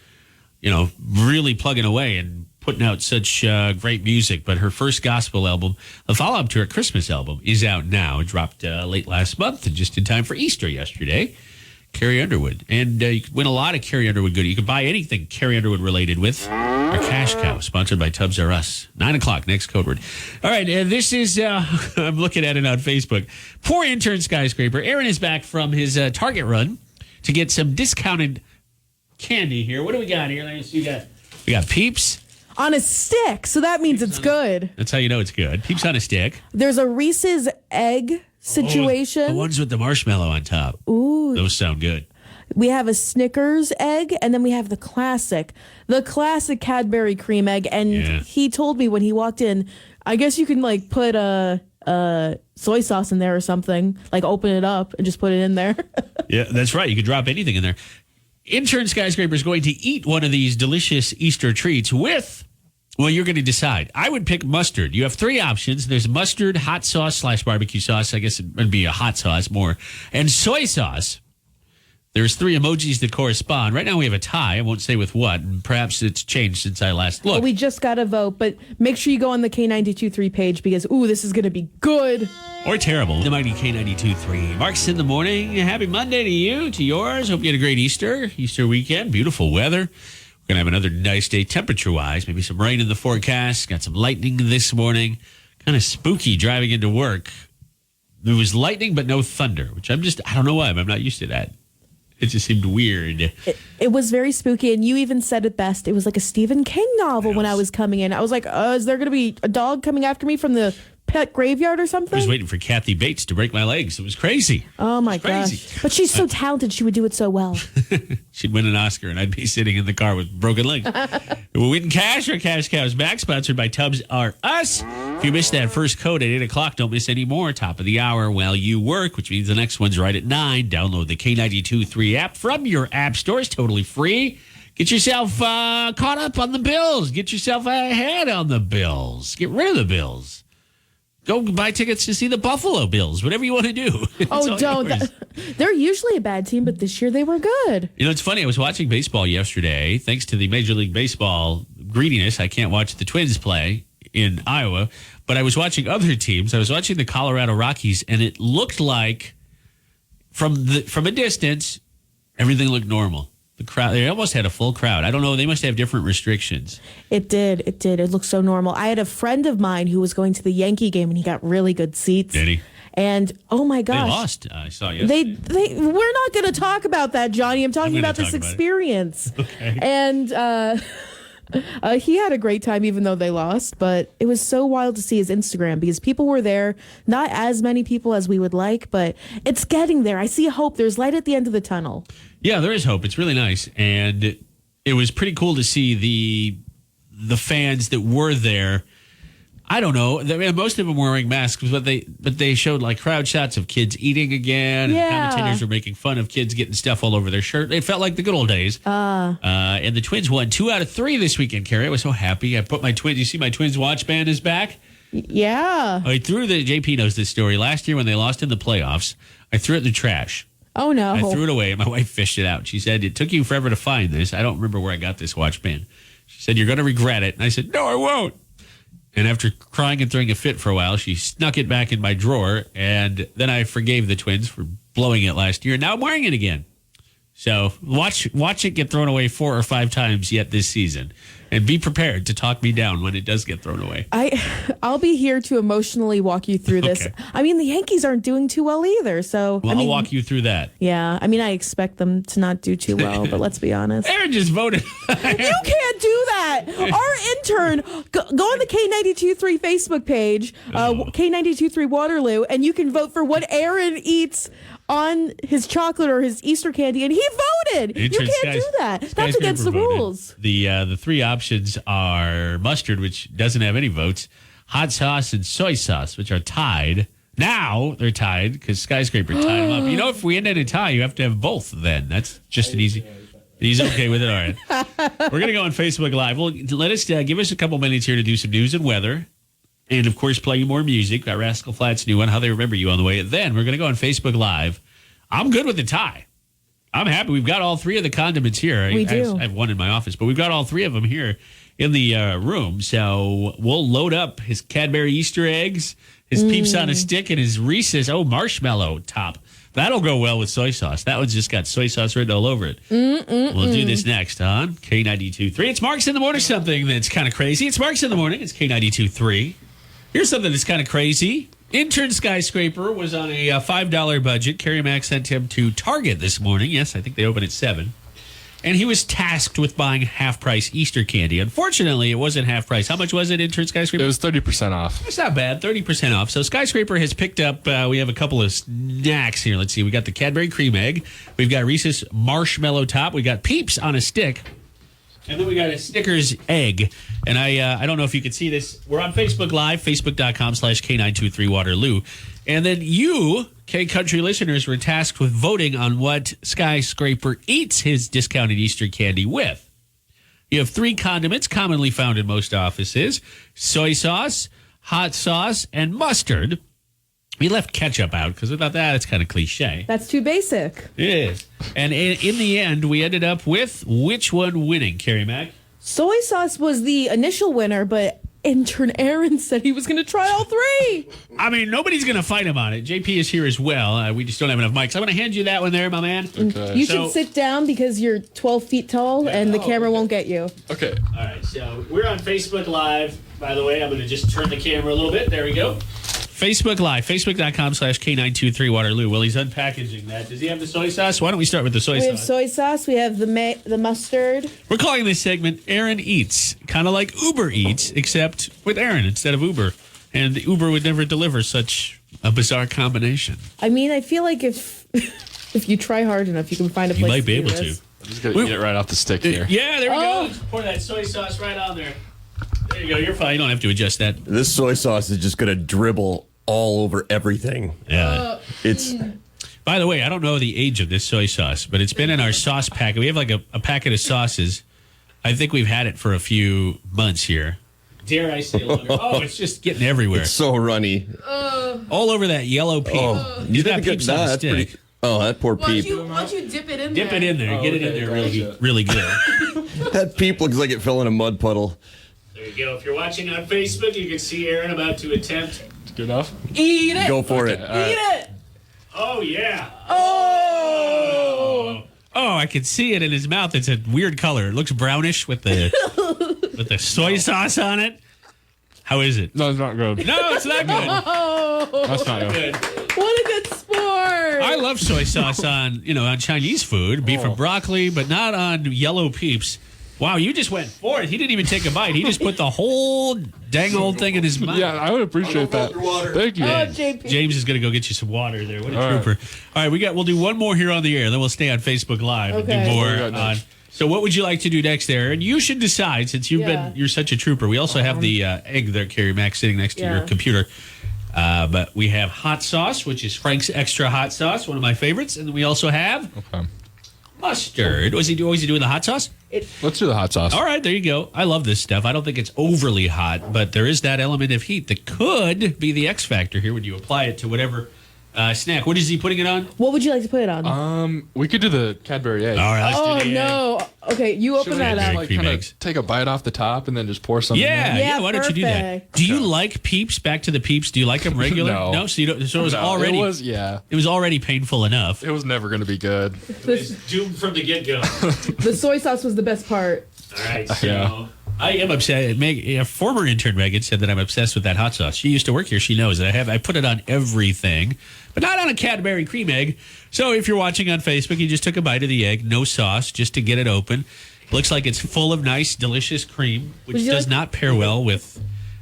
really plugging away and putting out such great music, but her first gospel album, the follow-up to her Christmas album, is out now. It dropped late last month and just in time for Easter yesterday. Kerri Underwood. And you can win a lot of Kerri Underwood goodie. You can buy anything Kerri Underwood related with our Cash Cow, sponsored by Tubbs R Us. 9 o'clock, next code word. All right, this is, I'm looking at it on Facebook. Poor intern Skyscraper. Aaron is back from his Target run to get some discounted candy here. What do we got here? Let me see. We got Peeps. On a stick, so that means it's good. That's how you know it's good. Peeps on a stick. There's a Reese's egg situation. The ones with the marshmallow on top. Ooh. Those sound good. We have a Snickers egg, and then we have the classic Cadbury cream egg. And he told me when he walked in, I guess you can like put a soy sauce in there or something, like open it up and just put it in there. Yeah, that's right. You could drop anything in there. Intern Skyscraper is going to eat one of these delicious Easter treats with, well, you're going to decide. I would pick mustard. You have 3 options. There's mustard, hot sauce / barbecue sauce. I guess it would be a hot sauce more. And soy sauce. There's 3 emojis that correspond. Right now we have a tie. I won't say with what. And perhaps it's changed since I last looked. We just got to vote, but make sure you go on the K92.3 page because, this is going to be good. Or terrible. The mighty K92.3. Mark's in the morning. Happy Monday to you, to yours. Hope you had a great Easter weekend. Beautiful weather. We're going to have another nice day temperature-wise. Maybe some rain in the forecast. Got some lightning this morning. Kind of spooky driving into work. There was lightning, but no thunder, which I don't know why. I'm not used to that. It just seemed weird. It was very spooky, and you even said it best. It was like a Stephen King novel when I was coming in. I was like, is there going to be a dog coming after me from the pet graveyard or something? I was waiting for Kathy Bates to break my legs. It was crazy. Oh, my gosh. But she's so talented. She would do it so well. She'd win an Oscar, and I'd be sitting in the car with broken legs. We're winning cash. Our Cash Cow is back, sponsored by Tubbs R Us. If you missed that first code at 8 o'clock, don't miss any more. Top of the hour while you work, which means the next one's right at 9. Download the K92.3 app from your app store. It's totally free. Get yourself caught up on the bills. Get yourself ahead on the bills. Get rid of the bills. Go buy tickets to see the Buffalo Bills, whatever you want to do. Oh, don't. They're usually a bad team, but this year they were good. You know, it's funny. I was watching baseball yesterday. Thanks to the Major League Baseball greediness, I can't watch the Twins play in Iowa, but I was watching other teams. I was watching the Colorado Rockies, and it looked like from a distance, everything looked normal. The crowd, they almost had a full crowd. I don't know. They must have different restrictions. It did. It looked so normal. I had a friend of mine who was going to the Yankee game, and he got really good seats. Did he? And, oh, my gosh. They lost. I saw yesterday. We're not going to talk about that, Johnny. I'm talking about this experience. Okay. And he had a great time, even though they lost. But it was so wild to see his Instagram because people were there. Not as many people as we would like, but it's getting there. I see hope. There's light at the end of the tunnel. Yeah, there is hope. It's really nice. And it was pretty cool to see the fans that were there. I don't know. I mean, most of them were wearing masks, but they showed like crowd shots of kids eating again. And commentators were making fun of kids getting stuff all over their shirt. It felt like the good old days. And the Twins won 2 out of 3 this weekend, Kerri. I was so happy. I put my Twins. You see my Twins watch band is back? Yeah. I threw JP knows this story. Last year when they lost in the playoffs, I threw it in the trash. Oh, no. I threw it away. My wife fished it out. She said, it took you forever to find this. I don't remember where I got this watch band. She said, you're going to regret it. And I said, no, I won't. And after crying and throwing a fit for a while, she snuck it back in my drawer. And then I forgave the Twins for blowing it last year. Now I'm wearing it again. So watch it get thrown away 4 or 5 times yet this season. And be prepared to talk me down when it does get thrown away. I'll be here to emotionally walk you through this. Okay. I mean, the Yankees aren't doing too well either. So I'll walk you through that. Yeah. I mean, I expect them to not do too well, but let's be honest. Aaron just voted. You can't do that. Our intern, go on the K92.3 Facebook page, K92.3 Waterloo, and you can vote for what Aaron eats on his chocolate or his Easter candy, and he voted. You can't do that. That's against the rules. The 3 options are mustard, which doesn't have any votes, hot sauce, and soy sauce, which are tied. Now they're tied because Skyscraper tied them up. You know, if we end in a tie, you have to have both then. That's just an easy. He's okay with it. All right. We're going to go on Facebook Live. Well, let us give us a couple minutes here to do some news and weather. And, of course, play you more music. Got Rascal Flatts' new one, How They Remember You, on the way. Then we're going to go on Facebook Live. I'm good with the tie. I'm happy. We've got all three of the condiments here. We do. I have one in my office, but we've got all three of them here in the room. So we'll load up his Cadbury Easter eggs, his Peeps on a stick, and his Reese's marshmallow top. That'll go well with soy sauce. That one's just got soy sauce written all over it. We'll do this next on K92.3. It's Mark's in the Morning, something that's kind of crazy. It's Mark's in the Morning. It's K92.3. Here's something that's kind of crazy. Intern Skyscraper was on a $5 budget. Kerri Mack sent him to Target this morning. Yes, I think they open at 7. And he was tasked with buying half-price Easter candy. Unfortunately, it wasn't half-price. How much was it, Intern Skyscraper? It was 30% off. That's not bad, 30% off. So Skyscraper has picked up, we have a couple of snacks here. Let's see. We got the Cadbury Cream Egg. We've got Reese's Marshmallow Top. We got Peeps on a stick. And then we got a Snickers egg. And I don't know if you can see this. We're on Facebook Live, facebook.com/K923 Waterloo. And then you, K-Country listeners, were tasked with voting on what Skyscraper eats his discounted Easter candy with. You have 3 condiments commonly found in most offices: soy sauce, hot sauce, and mustard. We left ketchup out because we thought that's kind of cliche. That's too basic. It is. And in the end, we ended up with which one winning, Kerri Mack? Soy sauce was the initial winner, but Intern Aaron said he was going to try all 3. I mean, nobody's going to fight him on it. JP is here as well. We just don't have enough mics. I'm going to hand you that one there, my man. Okay. You So- should sit down because you're 12 feet tall and the camera won't get you. Okay. All right, so we're on Facebook Live. By the way, I'm going to just turn the camera a little bit. There we go. Facebook Live, facebook.com/K923 Waterloo. Well, he's unpackaging that. Does he have the soy sauce? Why don't we start with the soy We sauce? have soy sauce. We have the mustard. We're calling this segment Aaron Eats, kind of like Uber Eats, except with Aaron instead of Uber. And Uber would never deliver such a bizarre combination. I mean, I feel like if if you try hard enough, you can find a place You might be do able to. this. I'm just going to eat it right off the stick here. Yeah, there we Oh. go. Just pour that soy sauce right on there. There you go. You're fine. You don't have to adjust that. This soy sauce is just going to dribble all over everything. Yeah. It's By the way, I don't know the age of this soy sauce, but it's been in our sauce packet. We have like a packet of sauces. I think we've had it for a few months here. Dare I say longer? Oh, it's just getting everywhere. so runny. All over that yellow peep. He's got peeps on a that's stick. pretty. Oh, that poor peep. Once you dip it in Dip it in there. Get it in there really good. That peep looks like it fell in a mud puddle. There you go. If you're watching on Facebook, you can see Aaron about to attempt. Good enough? Eat it. Go for it. Eat it. Oh, yeah. Oh. Oh, I can see it in his mouth. It's a weird color. It looks brownish with the soy sauce on it. How is it? No, it's not good. No, it's not good. Oh. That's not good. Good. What a good sport. I love soy sauce on Chinese food, beef and broccoli, but not on yellow peeps. Wow, you just went for it. He didn't even take a bite. He just put the whole dang old thing in his mouth. Yeah, I would appreciate that. Thank you. Oh, JP. James is going to go get you some water there. What a All right. trooper. All right, we'll do one more here on the air, then we'll stay on Facebook Live and Okay. do more What do we got on. next? So what would you like to do next there? And you should decide since Yeah. you're such a trooper. We also have the egg there, Kerri Mack, sitting next to your Yeah. computer. But we have hot sauce, which is Frank's Extra Hot Sauce, one of my favorites. And then we also have Okay. mustard. Was he doing the hot sauce? Let's do the hot sauce. All right, there you go. I love this stuff. I don't think it's overly hot, but there is that element of heat that could be the X factor here when you apply it to whatever snack. What is he putting it on? What would you like to put it on? We could do the Cadbury egg. All right, let's Oh do the egg. no. Okay, you Should open we that just up. like Cream kind eggs. of take a bite off the top and then just pour something Yeah, in? yeah. Why don't you do that? perfect. Do you like Peeps? Back to the Peeps. Do you like them regular? No. So you don't. So it was No, already. It It was already painful enough. was never going to be good. It's doomed from the get go. The soy sauce was the best part. All right, so Yeah. I am upset. A former intern Megan said that I'm obsessed with that hot sauce. She used to work here. She knows that I put it on everything, but not on a Cadbury cream egg. So if you're watching on Facebook, you just took a bite of the egg, no sauce, just to get it open. Looks like it's full of nice, delicious cream, which Would you does like- not pair well with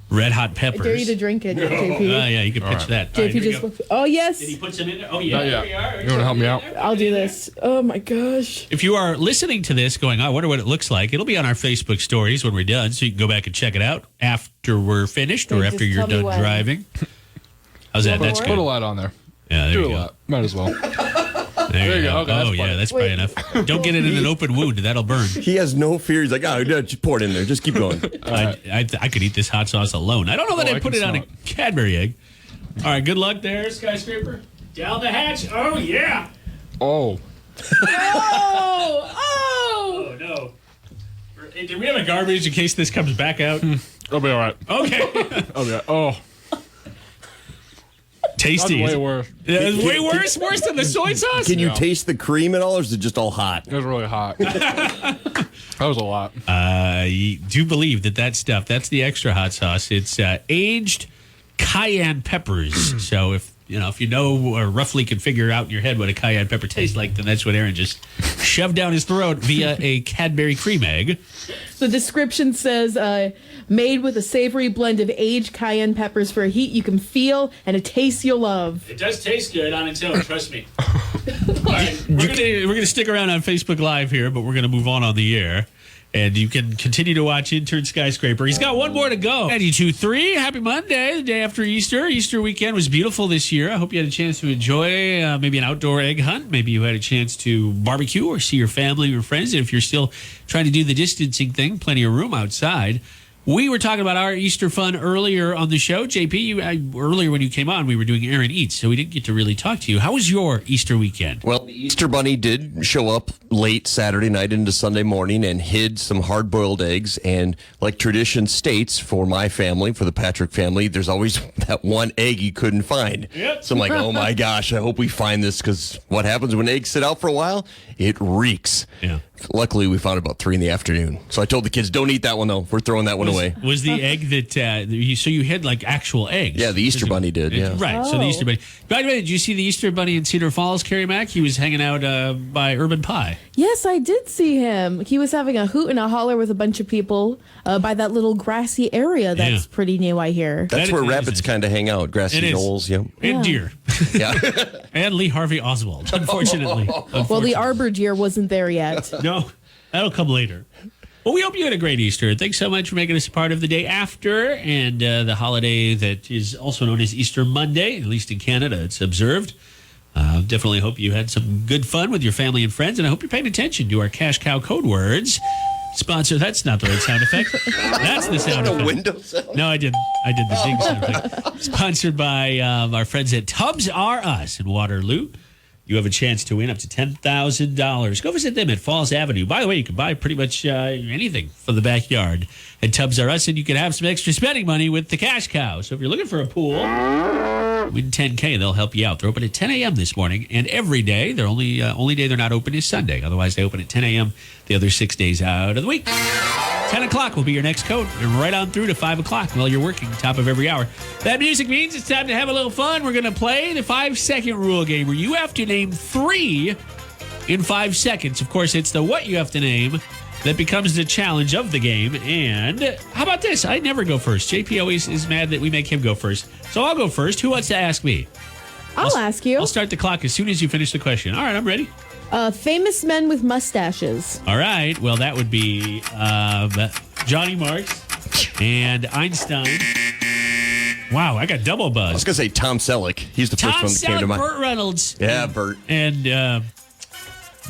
red hot I peppers. dare you to drink it, JP. Yeah, you can pitch right. that. All right, JP here we just go. looked. Oh yes. Did he put some in there? Oh, yeah. Not There yet. we are. You wanna help me out? I'll do this. Oh my gosh. If you are listening to this going, I wonder what it looks like, it'll be on our Facebook stories when we're done, so you can go back and check it out after we're finished or Okay, after just you're tell me done when. driving. How's that? That's Put Put a good. lot on there. Yeah, there Do you a go. lot. Might as well. There you go. Okay, that's Oh, yeah, fine. that's probably Wait. enough. Don't get it in an open wound. That'll burn. He has no fear. He's like, just pour it in there. Just keep going. I could eat this hot sauce alone. I don't know that Oh, I'd I put can it on a smell it. Cadbury egg. All right, good luck there, Skyscraper. Down the hatch. Oh, yeah. Oh, Oh, no. Hey, do we have a garbage in case this comes back out? It'll be all right. Okay. Oh yeah. Oh, Tasty. that's way worse. Yeah, it's way worse? Worse than the soy sauce? Can you taste the cream at all, or is it just all hot? It was really hot. That was a lot. I do believe that stuff, that's the extra hot sauce. It's aged cayenne peppers. So if you know or roughly can figure out in your head what a cayenne pepper tastes like, then that's what Aaron just shoved down his throat via a Cadbury cream egg. The description says, made with a savory blend of aged cayenne peppers for a heat you can feel and a taste you'll love. It does taste good on its own, trust me. All right, we're gonna stick around on Facebook Live here, but we're gonna move on the air. And you can continue to watch Intern Skyscraper. He's got one more to go. 92.3, happy Monday, the day after Easter. Easter weekend was beautiful this year. I hope you had a chance to enjoy maybe an outdoor egg hunt. Maybe you had a chance to barbecue or see your family or friends. And if you're still trying to do the distancing thing, plenty of room outside. We were talking about our Easter fun earlier on the show. JP, earlier when you came on, we were doing Aaron Eats, so we didn't get to really talk to you. How was your Easter weekend? Well, the Easter Bunny did show up late Saturday night into Sunday morning and hid some hard-boiled eggs. And like tradition states, for my family, for the Patrick family, there's always that one egg you couldn't find. Yep. So I'm like, oh my gosh, I hope we find this, because what happens when eggs sit out for a while? It reeks. Yeah. Luckily, we found it about 3 p.m. So I told the kids, don't eat that one, though. We're throwing that one away. Was the egg that so you had like actual eggs? Yeah, the Easter Bunny did, yeah. Right, so the Easter Bunny. By the way, did you see the Easter Bunny in Cedar Falls, Kerri Mack? He was hanging out by Urban Pie. Yes, I did see him. He was having a hoot and a holler with a bunch of people by that little grassy area that's pretty new, I hear. That's where rabbits kind of hang out, grassy knolls. Yep. And deer. Yeah. And Lee Harvey Oswald, unfortunately. Well, the arbor deer wasn't there yet. No, that'll come later. Well, we hope you had a great Easter. Thanks so much for making us a part of the day after and the holiday that is also known as Easter Monday. At least in Canada, it's observed. Definitely hope you had some good fun with your family and friends, and I hope you're paying attention to our Cash Cow code words. Sponsor, that's not the right sound effect. That's the sound effect. Window sound? No, I did the ding sound effect. Sponsored by our friends at Tubbs R Us in Waterloo. You have a chance to win up to $10,000. Go visit them at Falls Avenue. By the way, you can buy pretty much anything for the backyard at Tubbs R Us, and you can have some extra spending money with the Cash Cow. So if you're looking for a pool, win $10K, they'll help you out. They're open at 10 a.m. this morning, and every day. Their only day they're not open is Sunday. Otherwise, they open at 10 a.m. the other 6 days out of the week. 10 o'clock will be your next code, and right on through to 5 o'clock while you're working, top of every hour. That music means it's time to have a little fun. We're going to play the 5-second rule game, where you have to name 3 in 5 seconds. Of course, it's the what you have to name that becomes the challenge of the game. And how about this? I never go first. JP always is mad that we make him go first. So I'll go first. Who wants to ask me? I'll ask you. I'll start the clock as soon as you finish the question. All right, I'm ready. Famous men with mustaches. All right. Well, that would be Johnny Marks and Einstein. Wow, I got double buzz. I was going to say Tom Selleck. He's the first Tom one that came to Selleck, mind. Burt Reynolds. Yeah, Burt. And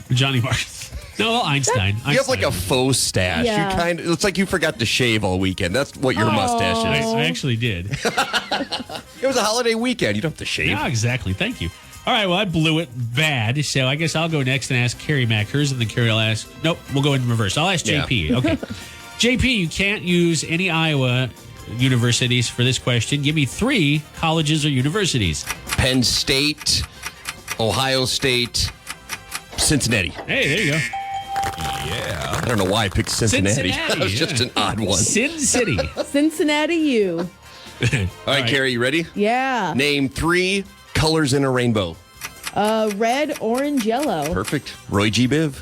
Johnny Marks. No, Einstein. You have like a faux stash. Yeah. It's like you forgot to shave all weekend. That's what your mustache is. I actually did. It was a holiday weekend. You don't have to shave. Yeah, exactly. Thank you. All right, well, I blew it bad, so I guess I'll go next and ask Kerri Mack hers, and then Kerri will ask... Nope, we'll go in reverse. I'll ask JP. Yeah. Okay. JP, you can't use any Iowa universities for this question. Give me 3 colleges or universities. Penn State, Ohio State, Cincinnati. Hey, there you go. I don't know why I picked Cincinnati. That was just an odd one. Sin City. Cincinnati U. All right, Kerri, you ready? Yeah. Name 3 colors in a rainbow. Red, orange, yellow. Perfect. Roy G. Biv.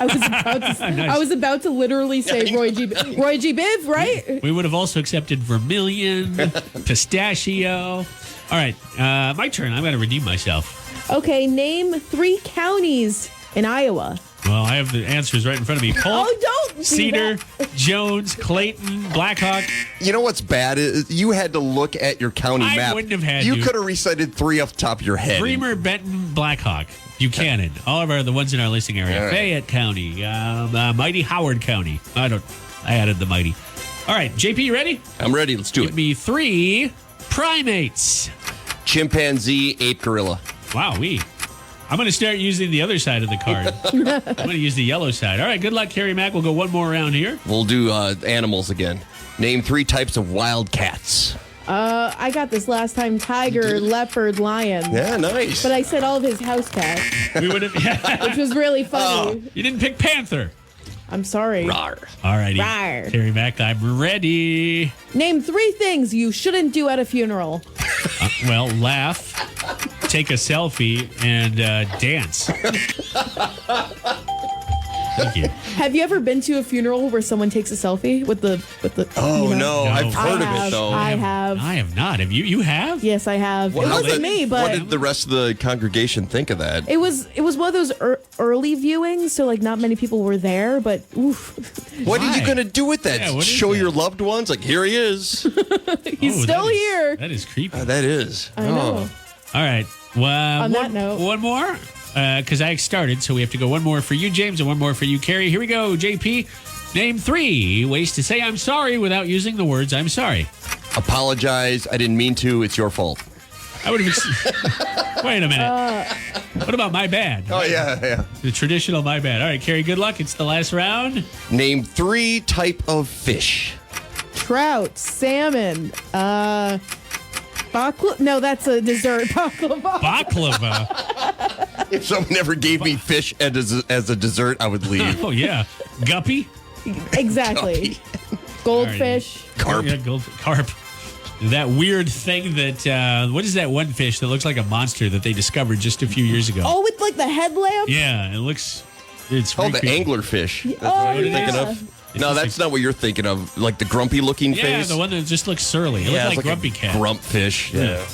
I was about to literally say Roy G. Biv, right? We would have also accepted vermilion, pistachio. All right, my turn. I'm going to redeem myself. Okay, name 3 counties in Iowa. Well, I have the answers right in front of me. Polk, don't do Cedar, that. Jones, Clayton, Blackhawk. You know what's bad? Is you had to look at your county I map. wouldn't have had You to. could have recited 3 off the top of your head. Bremer, Benton, Blackhawk, Buchanan. All of the ones in our listing area. All right. Fayette County, Mighty Howard County. I added the Mighty. All right, JP, you ready? I'm ready. Let's do Give it. me 3 primates. Chimpanzee, ape, gorilla. Wow, I'm going to start using the other side of the card. I'm going to use the yellow side. All right, good luck, Kerri Mac. We'll go one more round here. We'll do animals again. Name 3 types of wild cats. I got this last time: tiger, leopard, lion. Yeah, nice. But I said all of his house cats, We would have. which was really funny. You didn't pick panther. I'm sorry. Rawr. All righty. Rawr. Kerri Mac, I'm ready. Name 3 things you shouldn't do at a funeral. Well, laugh, take a selfie, and dance. Thank you. Have you ever been to a funeral where someone takes a selfie with the? Oh, you know? no. I've heard of have. it, though. I have. I have not. Have you? You have? Yes, I have. Well, it how wasn't did- me, but What did the rest of the congregation think of that? it was one of those early viewings, so like not many people were there. But oof, What are Why? you going to do with that? Yeah, what is Show that? your loved ones? Like, here he is. he's Oh, still that is- here. That is creepy. That is. I know. All right. Well, On that note. one more, because I started, so we have to go one more for you, James, and one more for you, Kerri. Here we go, JP. Name 3 ways to say I'm sorry without using the words I'm sorry. Apologize. I didn't mean to. It's your fault. I would have. Wait a minute. What about my bad? Oh, yeah. The traditional my bad. All right, Kerri, good luck. It's the last round. Name 3 type of fish. Trout, salmon, baklava. No, that's a dessert. Baklava. Baklava. If someone ever gave me fish as a dessert, I would leave. Oh, yeah. Guppy. Exactly. Goldfish. Carp. Yeah, carp. That weird thing that, what is that one fish that looks like a monster that they discovered just a few years ago? Oh, with like the headlamp. Yeah, it's Oh, the freaky. anglerfish. That's Oh, what you're yeah. thinking of? No, that's not what you're thinking of. Like the grumpy looking Yeah, face? the one that just looks surly. It Yeah, looks it's like Grumpy Cat. Grump fish. Yeah.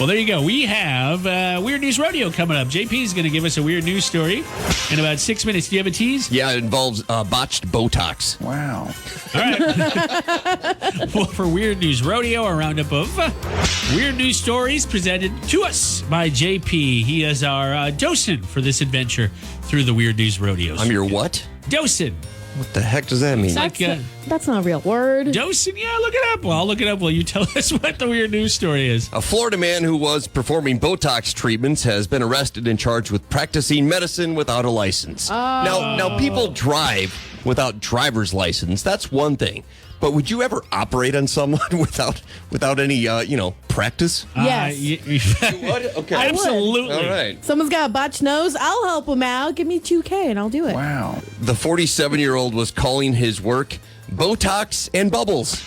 Well, there you go. We have Weird News Rodeo coming up. JP is going to give us a weird news story in about 6 minutes. Do you have a tease? Yeah, it involves botched Botox. Wow. All right. Well, for Weird News Rodeo, a roundup of weird news stories presented to us by JP. He is our docent for this adventure through the Weird News Rodeo. I'm your what? docent. What the heck does that mean? Like, That's not a real word. docent? Yeah, look it up. Well, I'll look it up while you tell us what the weird news story is. A Florida man who was performing Botox treatments has been arrested and charged with practicing medicine without a license. Now, people drive without driver's license. That's one thing. But would you ever operate on someone without any, practice? Yes. What? Okay. I would. Absolutely. All right. Someone's got a botched nose. I'll help him out. Give me $2,000 and I'll do it. Wow. The 47-year-old was calling his work Botox and Bubbles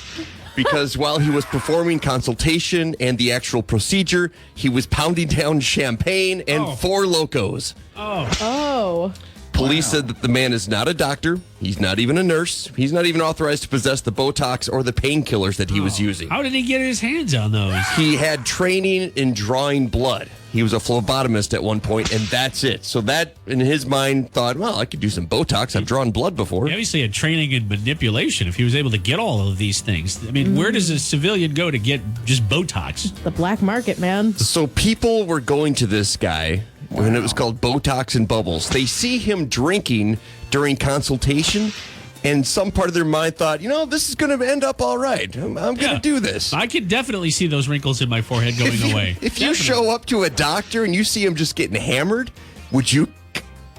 because while he was performing consultation and the actual procedure, he was pounding down champagne and Four Locos. Oh. Police said that the man is not a doctor. He's not even a nurse. He's not even authorized to possess the Botox or the painkillers that he was using. How did he get his hands on those? He had training in drawing blood. He was a phlebotomist at one point, and that's it. So that, in his mind, thought, well, I could do some Botox. I've drawn blood before. He obviously had training in manipulation if he was able to get all of these things. I mean, where does a civilian go to get just Botox? The black market, man. So people were going to this guy, and it was called Botox and Bubbles. They see him drinking during consultation, and some part of their mind thought, this is going to end up all right. I'm going to do this. I could definitely see those wrinkles in my forehead going away. If you show up to a doctor and you see him just getting hammered, would you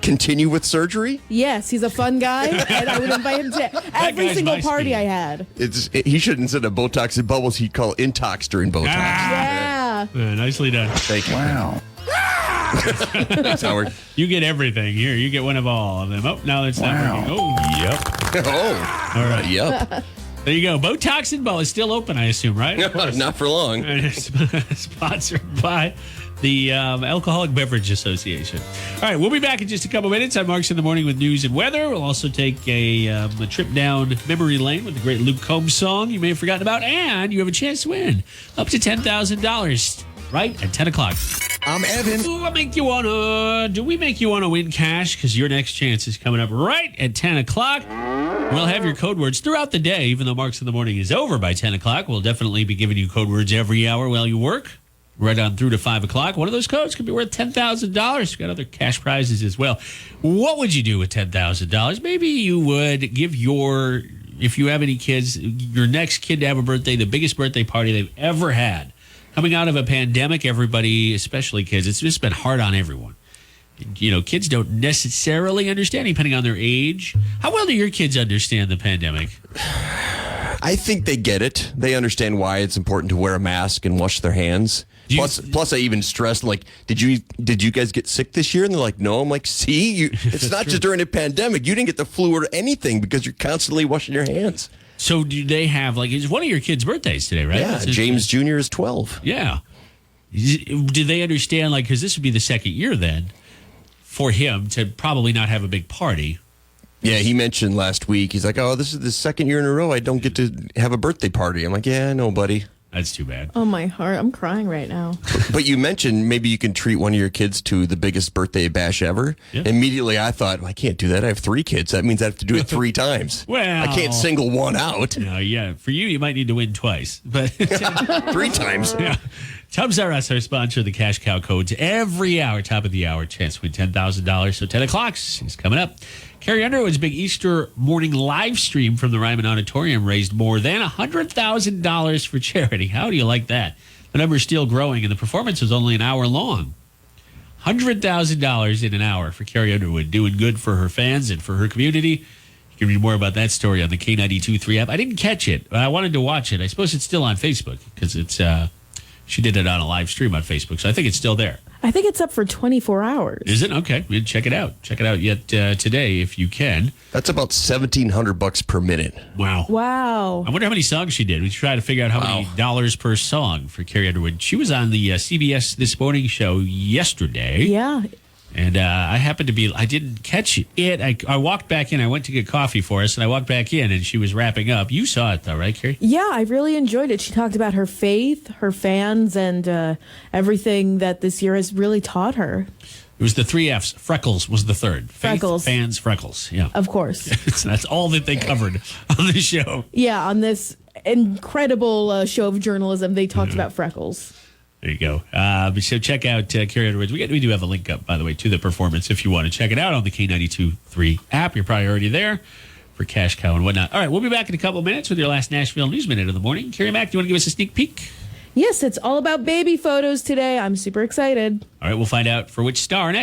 continue with surgery? Yes, he's a fun guy, and I would invite him to every guy's single my party speed. I had. He shouldn't instead of Botox and Bubbles, he'd call it Intox during Botox. Yeah. Nicely done. Thank you. Wow. Thanks, Howard. You get everything. Here, you get one of all of them. Oh, no, that's not working. Oh, yep. Oh, All right. yep. There you go. Botox and Ball is still open, I assume, right? Of course. Not for long. And it's sponsored by the Alcoholic Beverage Association. All right, we'll be back in just a couple minutes on Marks in the Morning with news and weather. We'll also take a trip down memory lane with the great Luke Combs song you may have forgotten about, and you have a chance to win up to $10,000 right at 10 o'clock. I'm Evan. Do we make you want to win cash? Because your next chance is coming up right at 10 o'clock. We'll have your code words throughout the day, even though Marks in the Morning is over by 10 o'clock. We'll definitely be giving you code words every hour while you work, right on through to 5 o'clock. One of those codes could be worth $10,000. We've got other cash prizes as well. What would you do with $10,000? Maybe you would give if you have any kids, your next kid to have a birthday, the biggest birthday party they've ever had. Coming out of a pandemic, everybody, especially kids, it's just been hard on everyone. kids don't necessarily understand, depending on their age. How well do your kids understand the pandemic? I think they get it. They understand why it's important to wear a mask and wash their hands. Plus, I even stressed, like, did you guys get sick this year? And they're like, no. I'm like, see, it's not just during a pandemic. You didn't get the flu or anything because you're constantly washing your hands. So do they have, like, it's one of your kids' birthdays today, right? Yeah, James Jr. is 12. Yeah. Do they understand, like, because this would be the second year then for him to probably not have a big party? Yeah, he mentioned last week, he's like, oh, this is the second year in a row I don't get to have a birthday party. I'm like, yeah, no, buddy. That's too bad. Oh, my heart. I'm crying right now. But you mentioned maybe you can treat one of your kids to the biggest birthday bash ever. Yeah. Immediately I thought, well, I can't do that. I have 3 kids. That means I have to do it 3 times. Well, I can't single one out. Yeah. For you might need to win twice. But 3 times. Yeah. Tubbs R Us, our sponsor, the Cash Cow codes every hour, top of the hour, chance to win $10,000. So 10 o'clock is coming up. Kerri Underwood's big Easter morning live stream from the Ryman Auditorium raised more than $100,000 for charity. How do you like that? The number's still growing, and the performance was only an hour long. $100,000 in an hour for Kerri Underwood, doing good for her fans and for her community. You can read more about that story on the K92.3 app. I didn't catch it, but I wanted to watch it. I suppose it's still on Facebook because it's she did it on a live stream on Facebook, so I think it's still there. I think it's up for 24 hours. Is it? Okay. Check it out. Check it out yet today if you can. That's about $1,700 per minute. Wow. Wow. I wonder how many songs she did. We try to figure out how many dollars per song for Kerri Underwood. She was on the CBS This Morning show yesterday. Yeah. And I didn't catch it. I walked back in. I went to get coffee for us, and I walked back in, and she was wrapping up. You saw it, though, right, Kerri? Yeah, I really enjoyed it. She talked about her faith, her fans, and everything that this year has really taught her. It was the 3 Fs. Freckles was the third. Freckles. Faith, fans, freckles. Yeah. Of course. So that's all that they covered on the show. Yeah, on this incredible show of journalism, they talked about freckles. There you go. So check out Kerri Underwood. We do have a link up, by the way, to the performance if you want to check it out on the K92.3 app. You're probably already there for Cash Cow and whatnot. All right, we'll be back in a couple of minutes with your last Nashville News Minute of the morning. Kerri Mack, do you want to give us a sneak peek? Yes, it's all about baby photos today. I'm super excited. All right, we'll find out for which star next.